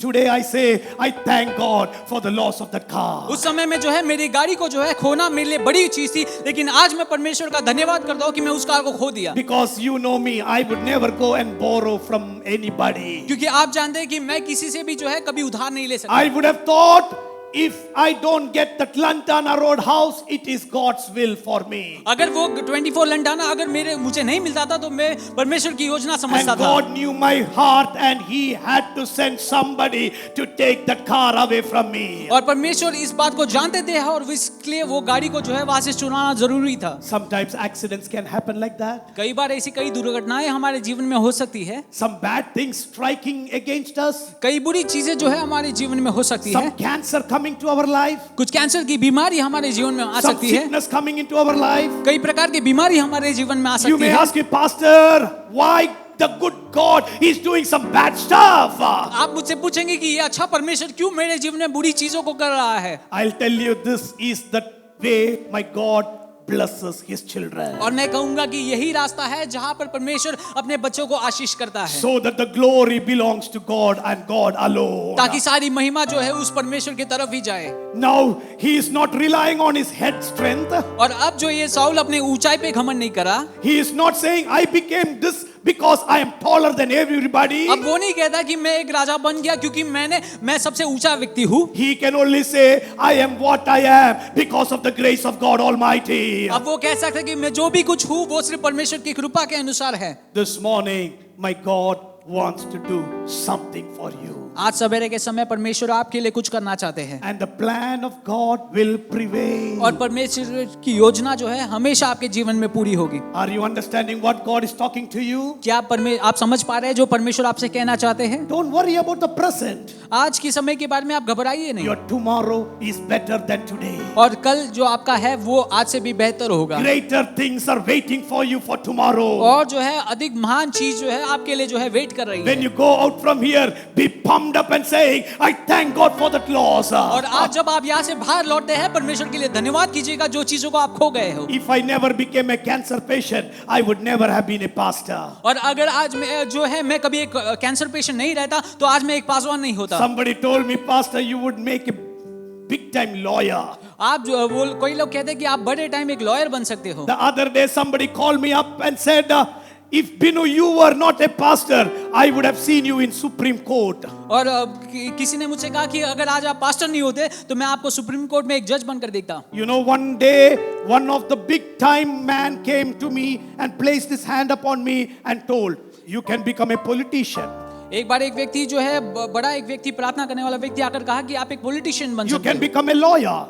Today I say, I thank God for the loss of that car. उस समय में जो है मेरी गाड़ी को जो है खोना मेरे लिए बड़ी चीज थी, लेकिन आज मैं परमेश्वर का धन्यवाद करता हूँ कि मैं उस कार को खो दिया। Because you know me, I would never go and borrow from anybody. क्योंकि आप जानते हैं कि मैं किसी से भी जो है कभी उधार नहीं ले सकता। I would have thought if I don't get that Lantana Road house, it is God's will for me. अगर वो 24 लंटाना अगर मुझे नहीं मिलता था तो मैं परमेश्वर की योजना समझता And था। God knew my heart and He had to send somebody to take that car away from me. और परमेश्वर इस बात को जानते थे और इसलिए वो गाड़ी को जो है वहां से चुराना जरूरी था। Sometimes accidents can happen like that. कई बार ऐसी कई दुर्घटनाएं हमारे जीवन में हो सकती है। Some bad things striking against us. कई बुरी चीजें जो है हमारे जीवन में हो सकती Some है। cancer coming to our life. कुछ कैंसर की बीमारी हमारे जीवन में आ Some सकती है। sickness coming into our life. कई प्रकार की बीमारी हमारे जीवन में आ You सकती may है। ask me, Pastor, why the good God is doing some bad stuff? आप मुझसे पूछेंगे कि ये अच्छा परमेश्वर क्यों मेरे जीवन में बुरी चीजों को कर रहा है। I'll tell you, this is the way my God blesses His children. और मैं कहूंगा कि यही रास्ता है जहां पर परमेश्वर अपने बच्चों को आशीष करता है, So that the glory belongs to God and God alone. ताकि सारी महिमा जो है उस परमेश्वर की तरफ ही जाए। Now he is not relying on his head strength. और अब जो ये साउल अपने ऊंचाई पे घमंड नहीं करा, He is not saying I became this because I am taller than everybody. अब वो नहीं कहता कि मैं एक राजा बन गया क्योंकि मैं सबसे ऊंचा व्यक्ति हूँ। He can only say I am what I am because of the grace of God Almighty. अब वो कह सकता है कि मैं जो भी कुछ हूँ वो सिर्फ परमेश्वर की कृपा के अनुसार है। This morning my God wants to do something for you. आज सवेरे के समय परमेश्वर आपके लिए कुछ करना चाहते हैं And the plan of God will prevail. और परमेश्वर की योजना जो है हमेशा आपके जीवन में पूरी होगी। Are you understanding what God is talking to you? क्या आप समझ पा रहे हैं जो परमेश्वर आपसे कहना चाहते हैं? Don't worry about the present. आज के समय के बारे में आप घबराइए नहीं। Your tomorrow is better than today. और कल जो आपका है वो आज से भी बेहतर होगा। Greater things are waiting for you for tomorrow. और जो है अधिक महान चीज जो है आपके लिए जो है वेट कर रही When है। you go out from here, be pumped up and saying, I thank God for that loss. और आज जब आप यहाँ से बाहर लौटते हैं परमेश्वर के लिए धन्यवाद कीजिएगा जो चीजों को आप खो गए हो। If I never became a cancer patient, I would never have been a pastor. और अगर आज मैं कभी एक कैंसर पेशेंट नहीं रहता तो आज मैं एक पासवान नहीं होता। Somebody told me, Pastor, you would make a big time lawyer. आप जो वो कोई लोग कहते हैं कि आप बड़े टाइम एक लॉयर बन सकते हो। The other day, somebody called me up and said, if Binu, you were not a pastor, I would have seen you in Supreme Court. और किसी ने मुझसे कहा कि अगर आज आप पास्टर नहीं होते तो मैं आपको सुप्रीम कोर्ट में एक जज बनकर देखता। You know, one day, one of the big time man came to me and placed his hand upon me and told, you can become a politician. एक बार एक व्यक्ति जो है बड़ा एक व्यक्ति प्रार्थना करने वाला व्यक्ति आकर कहा कि आप एक पॉलिटिशियन बन You सकते can हो, become a lawyer.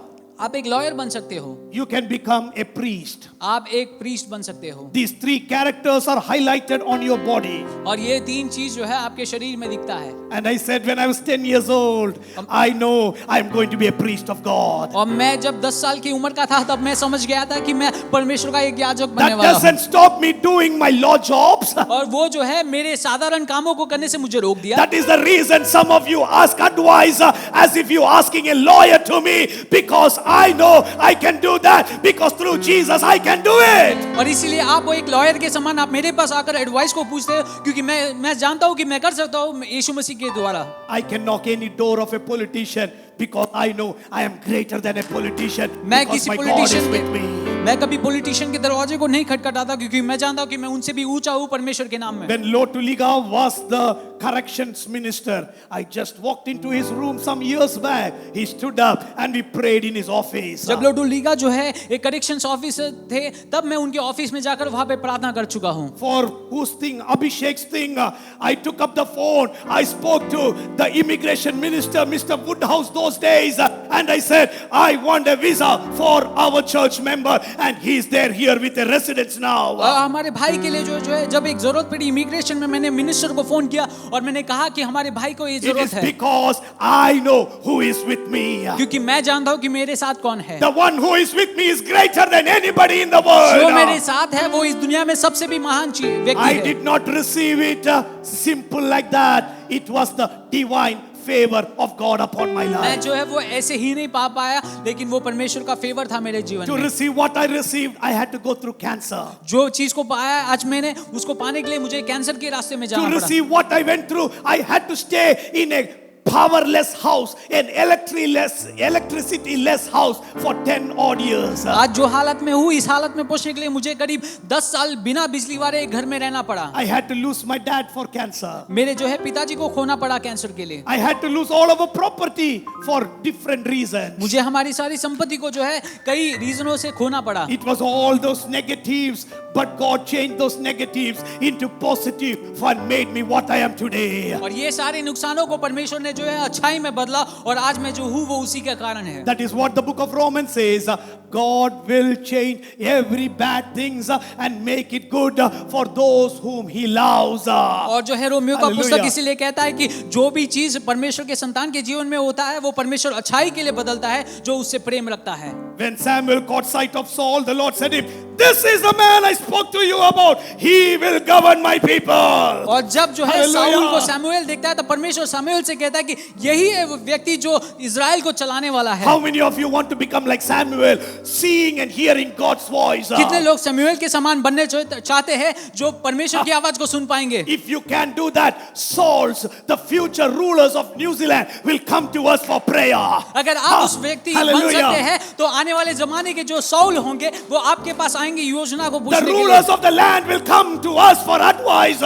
आप एक लॉयर बन सकते हो, You can become a priest. आप एक प्रीस्ट बन सकते हो। These three characters are highlighted on your body. और ये तीन चीज जो है आपके शरीर में दिखता है। And I said, when I was 10 years old, I know I am going to be a priest of God. और मैं जब 10 साल की उम्र का था तब मैं समझ गया था कि मैं परमेश्वर का एक याजक बनने That वाला हूँ। doesn't stop me doing my law jobs. और वो जो है मेरे साधारण कामों को करने से मुझे रोक दिया। That is the reason some of you ask advice as if you asking a lawyer to me, because I know I can do that, because through Jesus I can do it. और इसीलिए आप वो एक lawyer के समान आप मेरे पास आकर एडवाइस को पूछते हो क्योंकि मैं जानता हूँ कि मैं कर सकता हूँ यीशु मसीह के द्वारा। I can knock any door of a politician because I know I am greater than a politician, मैं because किसी my God is politician with me. मैं कभी पॉलिटिशियन के दरवाजे को नहीं खटखटाता क्योंकि मैं जानता हूँ कि मैं उनसे भी ऊंचा हूँ परमेश्वर के नाम में। When Lotuliga was the corrections minister, I just walked into his room some years back. He stood up and we prayed in his office. जब लोटू लीगा जो है एक करेक्शंस ऑफिसर थे तब मैं उनके ऑफिस में जाकर वहां पे प्रार्थना कर चुका हूँ। For whose thing, Abhishek's thing, I took up the phone. I spoke to the immigration minister, Mr. Woodhouse, those days, and I said, I want a visa for our church member, and he's there here with a residence now. हमारे भाई के लिए जो है जब एक जरूरत पड़ी इमिग्रेशन में मैंने मिनिस्टर को फोन किया और मैंने कहा कि हमारे भाई को ये It जरूरत is है because I know who is with me. क्योंकि मैं जानता हूँ कि मेरे साथ कौन है। The one who is with me is greater than anybody in the जो मेरे world. साथ है वो इस दुनिया में सबसे भी महान व्यक्ति I है। did not receive it simple like that. It was the divine favor of God upon my मैं life. जो है वो ऐसे ही नहीं पा पाया लेकिन वो परमेश्वर का फेवर था मेरे जीवन To में। receive what I received, I had to go through cancer. जो चीज को पाया आज मैंने उसको पाने के लिए मुझे कैंसर के रास्ते में To जाना पड़ा। receive what I went through, I had to stay in a powerless house, an electricity-less house for 10 odd years. आज जो हालत में हूँ, इस हालत में पहुंचने के लिए मुझे करीब 10 साल बिना बिजली वाले एक घर में रहना पड़ा। I had to lose my dad for cancer. मेरे जो है पिताजी को खोना पड़ा कैंसर के लिए। I had to lose all of our property for different reasons. मुझे हमारी सारी संपत्ति को जो है कई रीजनों से खोना पड़ा। It was all those negatives, but God changed those negatives into positive and made me what I am today. और ये सारे नुकसानों को परमेश्वर ने जो है अच्छाई में बदला और आज मैं जो हूँ वो उसी के कारण है। That is what the book of Romans says. God will change every bad things and make it good for those whom He loves. और जो है रोमियो का Hallelujah. पुस्तक इसीलिए कहता है कि जो भी चीज परमेश्वर के संतान के जीवन में होता है वो परमेश्वर अच्छाई के लिए बदलता है जो उससे प्रेम रखता है। When Samuel caught sight of Saul, the Lord said to him, "This is the man I spoke to you about. He will govern my people." और जब जो है Hallelujah. साउल को शमूएल देखता है तो परमेश्वर शमूएल से कहता है कि यही है वो व्यक्ति जो इजराइल को चलाने वाला है। How many of you want to become like Samuel, seeing and hearing God's voice? कितने लोग शमूएल के समान बनने चाहते हैं जो परमेश्वर की आवाज को सुन पाएंगे? If you can do that, souls, the future rulers of New Zealand, will come to us for prayer. अगर आप उस व्यक्ति बन Hallelujah. सकते हैं तो आने वाले जमाने के जो साउल होंगे वो आपके पास आएंगे योजना को The पूछने के rulers लिए। of the land will come to us for advice.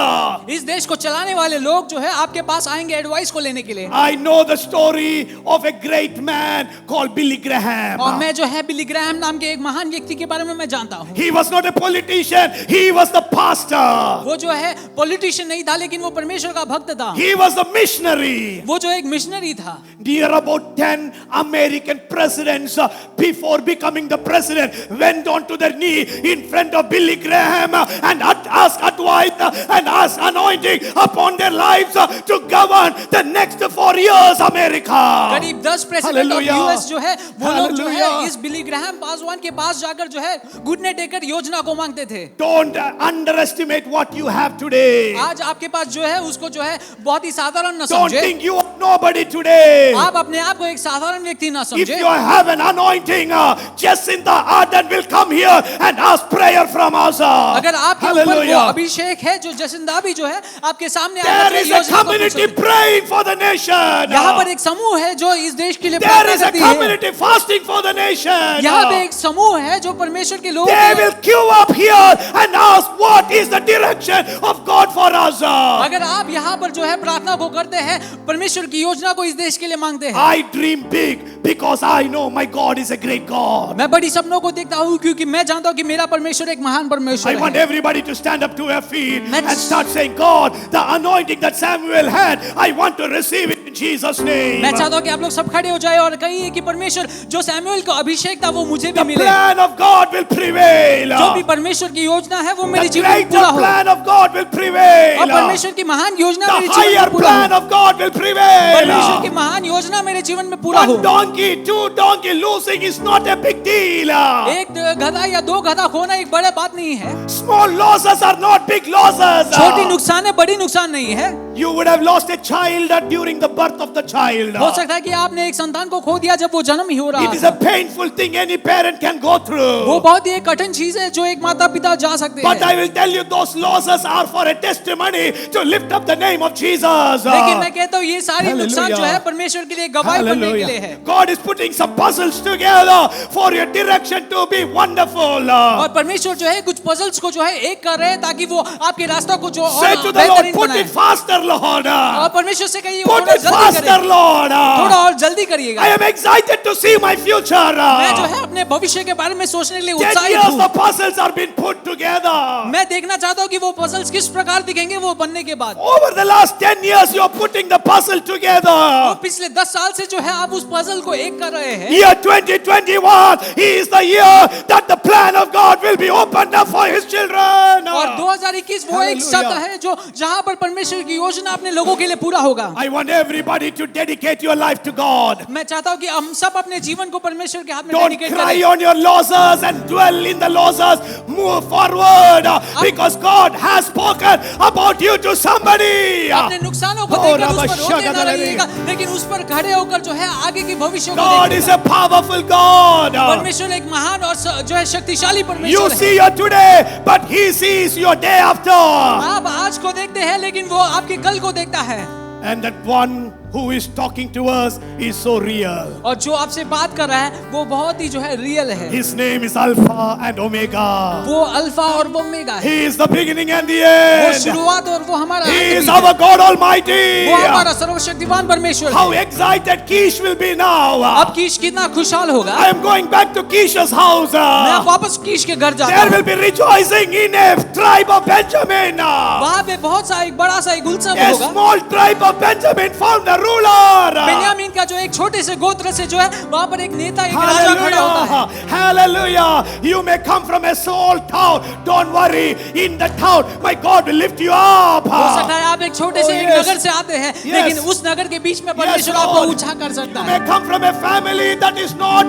इस देश को चलाने वाले लोग जो है आपके पास आएंगे एडवाइस को लेने के लिए। I know the story of a great man called Billy Graham. और मैं जो है बिली ग्रैहम नाम के एक महान व्यक्ति के बारे में मैं जानता हूँ। He was not a politician, he was the pastor. वो जो है पॉलिटिशियन नहीं था लेकिन वो परमेश्वर का भक्त था। He was the missionary. वो जो एक मिशनरी था। Near about 10 American presidents before becoming the president went on to their knee in front of Billy Graham and asked advice and asked anointing upon their lives to govern the next 4 years America. करीब 10 president of Hallelujah. US जो है वो लोग जो है Hallelujah. इस बिली Graham Paswan के पास जाकर जो है घुटने टेकर योजना को मांगते थे। Don't underestimate what you have today. आज आपके पास जो है उसको जो है बहुत ही साधारण न Don't समझे। think you are nobody today. आप अपने आप को एक साधारण व्यक्ति ना If समझे। you have an anointing, Jacinta Ardern will come here and ask prayer from us. अगर आपके ऊपर वो Hallelujah. अभिषेक है जो जसिंदा भी जो है आपके सामने There आकर is के a योजना को पूछ community सकते हैं। praying for the nation. यहाँ पर एक समूह है जो इस देश के लिए There प्रार्थना is a करती है। community fasting for the nation. यहाँ पे एक समूह है जो परमेश्वर के लोग They will queue up here and ask what is the direction of God for us. अगर आप यहाँ पर जो है प्रार्थना को करते हैं परमेश्वर की योजना को इस देश के लिए मांगते हैं। I dream big because I know my God is a great God. मैं बड़ी सपनों को देखता हूँ क्योंकि मैं जानता हूँ कि मेरा परमेश्वर एक महान I परमेश्वर want है। everybody to stand up to their feet Let's- and start saying, God, the anointing that Samuel had, I want to receive it in Jesus' name. मैं चाहता हूँ कि आप लोग सब खड़े हो जाए और कहिए कि परमेश्वर जो सैमुएल का अभिषेक था वो मुझे भी The मिले। plan of God will prevail. जो भी परमेश्वर की योजना है वो मेरे The जीवन में greater पूरा हो plan of God will prevail. और परमेश्वर की महान योजना The मेरे जीवन higher में पूरा plan हो। of God will prevail. परमेश्वर की महान योजना मेरे जीवन में पूरा हो। One donkey, 2 donkey losing is not a big deal. एक गधा या 2 गधा खोना एक बड़ा बात नहीं है। Small losses are not big losses. छोटी नुकसान है बड़ी नुकसान नहीं है। You would have lost a child during the birth of the child. हो सकता है कि आपने एक संतान को खो दिया जब वो जन्म ही हो रहा It is था। a painful thing any parent can go वो through. बहुत ही एक कठिन चीज है जो एक माता पिता जा सकते But I हैं। will tell you, those losses are for a testimony to lift up the name of Jesus. लेकिन मैं कहता हूँ ये सारी Hallelujah. नुकसान जो है परमेश्वर के लिए गवाही बनने के लिए है। God is putting some puzzles together for your direction to be wonderful. और परमेश्वर जो है कुछ पजल्स को जो है एक कर रहे हैं ताकि वो आपके रास्ता को जो Say और to the Lord, बेहतरीन put बनाए। it faster, Lord. और परमेश्वर से कहिए Put थोड़ा it जल्दी faster, करें, Lord. थोड़ा और जल्दी करिएगा। I am excited to see my future. मैं जो है अपने भविष्य के बारे में सोचने के लिए 10 उत्साहित years the हूँ। puzzles are being put together. मैं देखना चाहता हूँ कि वो पजल्स किस प्रकार दिखेंगे वो बनने के बाद। Over the last 10 years, you are putting the puzzle और together. पिछले 10 साल से जो है आप उस पजल को एक कर रहे हैं। Year 2021 is the year that the plan of God will be opened up for His children. और 2021 वो एक सत्र Hallelujah. है जो जहाँ पर परमेश्वर की योजना अपने लोगों के लिए पूरा होगा। I want everybody to dedicate your life to God. मैं चाहता हूँ कि हम सब अपने जीवन को परमेश्वर के हाथ में Don't डेडिकेट cry करें। on your losses and dwell in the losses. Move forward because God has spoken about you to somebody. अपने नुकसानों को Oh, देखकर उस Rabba पर रोते ना Shagada रहिएगा, लेकिन उस पर खड़े होकर जो है आगे की भविष्य को God is देखिएगा। a powerful God. परमेश्वर एक महान और जो है शक्तिशाली You परमेश्वर है। see your today, but He sees your day after. आप आज को देखते हैं लेकिन वो आपके कल को देखता है। And that one who is talking to us is so real. और जो आपसे बात कर रहा है वो बहुत ही जो है रियल है। His name is Alpha and Omega. वो अल्फा और वो ओमेगा है। He is the beginning and the वो end. शुरुआत और वो हमारा He अंत is भी है। our God Almighty. वो हमारा सर्वशक्तिमान परमेश्वर How है। excited Kish will be now. अब कीश कितना खुशहाल होगा। I am going back to Kish's house. मैं अब वापस कीश के घर जाता There हूँ। will be rejoicing in a tribe of Benjamin. वहाँ पे बहुत सा एक बड़ा सा एक उत्सव A होगा। small tribe of Benjamin found a ruler. Benjamin का जो एक छोटे से गोत्र से जो है वहाँ पर एक नेता एक राजा खड़ा होता है। Hallelujah. Hallelujah. You may come from a small town. Don't worry. In the town, my God will lift you up. हो सकता है आप एक छोटे से एक yes. नगर से आते हैं, Yes. लेकिन उस नगर के बीच में परमेश्वर आपको Lord. ऊंचा कर सकता You है। may come from a family that is not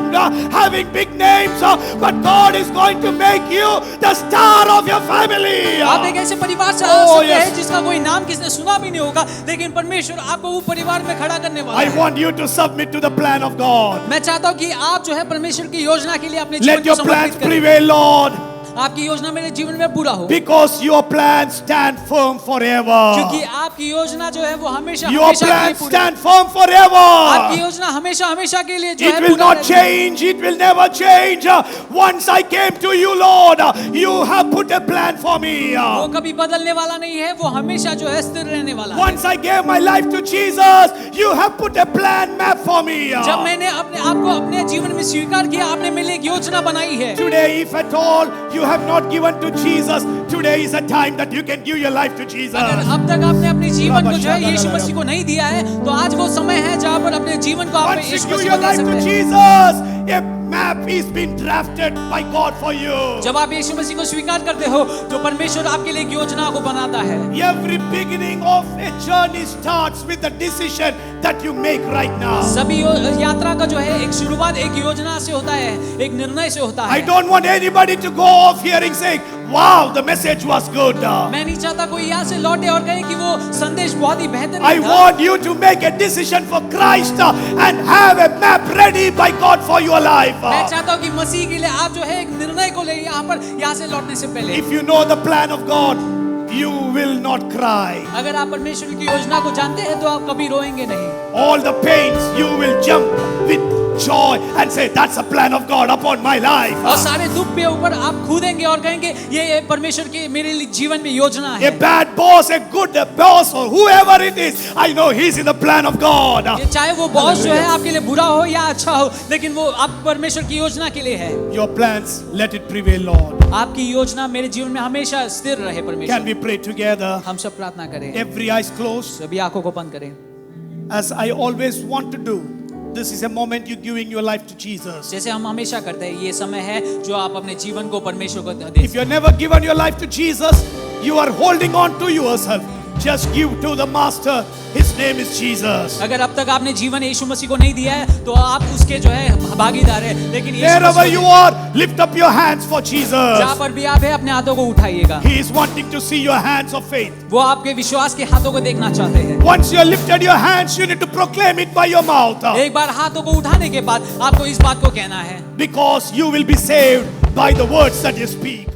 having big names, but God is going to make you the star of your family. आप एक ऐसे परिवार से आ Oh, सकते yes. हैं जिसका कोई नाम किसने सुना भी नहीं होगा, लेकिन परमेश्वर आपको वो परिवार में खड़ा करने वाला I है। want you to submit to the plan of God. मैं चाहता हूँ कि आप जो है परमेश्वर की योजना के लिए अपने जीवन Let को your plans समर्पित करें। prevail, Lord, आपकी योजना मेरे जीवन में पूरा हो, because your plans stand firm forever. क्योंकि आपकी योजना जो है वो हमेशा Your हमेशा के लिए plans पूरी। stand firm आपकी forever. योजना हमेशा हमेशा के लिए जो It है will पूरा not रहेगी। change. It will never change. Once I came to you, Lord, you have put a plan for me. वो कभी बदलने वाला नहीं है, वो हमेशा जो है स्थिर रहने वाला है। Once I gave my life to Jesus, you have put a plan map for me. जब मैंने अपने आप को अपने जीवन में स्वीकार किया, आपने मेरे लिए एक योजना बनाई है। Today, if at all you have not given to Jesus, today is a time that you can give your life to Jesus. अगर अब तक आपने अपने जीवन को जो है यीशु मसीह को नहीं दिया है, तो आज वो समय है जहाँ पर अपने जीवन को आप Once you Yeshu give Masih your को दे life to सकते हैं। Jesus, a map is being drafted by God for you. जब आप यीशु मसीह को स्वीकार करते हो, तो परमेश्वर आपके लिए एक योजना को बनाता है। Every beginning of a journey starts with the decision that you make right now. सभी यात्रा का जो है एक शुरुआत एक योजना से होता है, एक निर्णय से होता I है। don't want anybody to go off hearing saying, wow, the message was good. मैं नहीं चाहता कोई यहाँ से लौटे और कहे कि वो संदेश बहुत ही बेहतर I था। want you to make a decision for Christ and have a map ready by God for your life. मैं चाहता हूँ कि मसीह के लिए आप जो है एक निर्णय को ले यहाँ से लौटने से पहले। If you know the plan of God, you will not cry. अगर आप परमेश्वर की योजना को जानते हैं तो आप कभी रोएंगे नहीं। All the pains, you will jump with joy and say, that's the plan of God upon my life. और सारे दुख पे ऊपर आप कूदेंगे और कहेंगे ये परमेश्वर की मेरे लिए जीवन में योजना A है। bad boss, a good boss, or whoever it is, I know he's in the plan of God. ये चाहे वो बॉस जो है आपके लिए बुरा हो या अच्छा हो, लेकिन वो आप परमेश्वर की योजना के लिए है। Your plans, let it prevail, Lord. आपकी योजना मेरे जीवन में हमेशा स्थिर रहे Can परमेश्वर। we pray together? हम सब प्रार्थना करें, Every eyes closed. सभी आंखों को बंद करें। As I always want to do, this is a moment you're giving your life to Jesus. जैसे हम हमेशा करते हैं, ये समय है जो आप अपने जीवन को परमेश्वर को दे। If you've never given your life to Jesus, you are holding on to yourself. Just give to the Master. His name is Jesus. अगर अब तक आपने जीवन यीशु मसीह को नहीं दिया है, तो आप उसके जो है भागीदार है। लेकिन यीशु Wherever Masih you are, lift up your hands for Jesus. जहाँ पर भी आप है अपने हाथों को उठाइएगा। He is wanting to see your hands of faith. वो आपके विश्वास के हाथों को देखना चाहते हैं। Once you have lifted your hands, you need to proclaim it by your mouth. एक बार हाथों को उठाने के बाद आपको इस बात को कहना है, Because you will be saved by the words that you speak.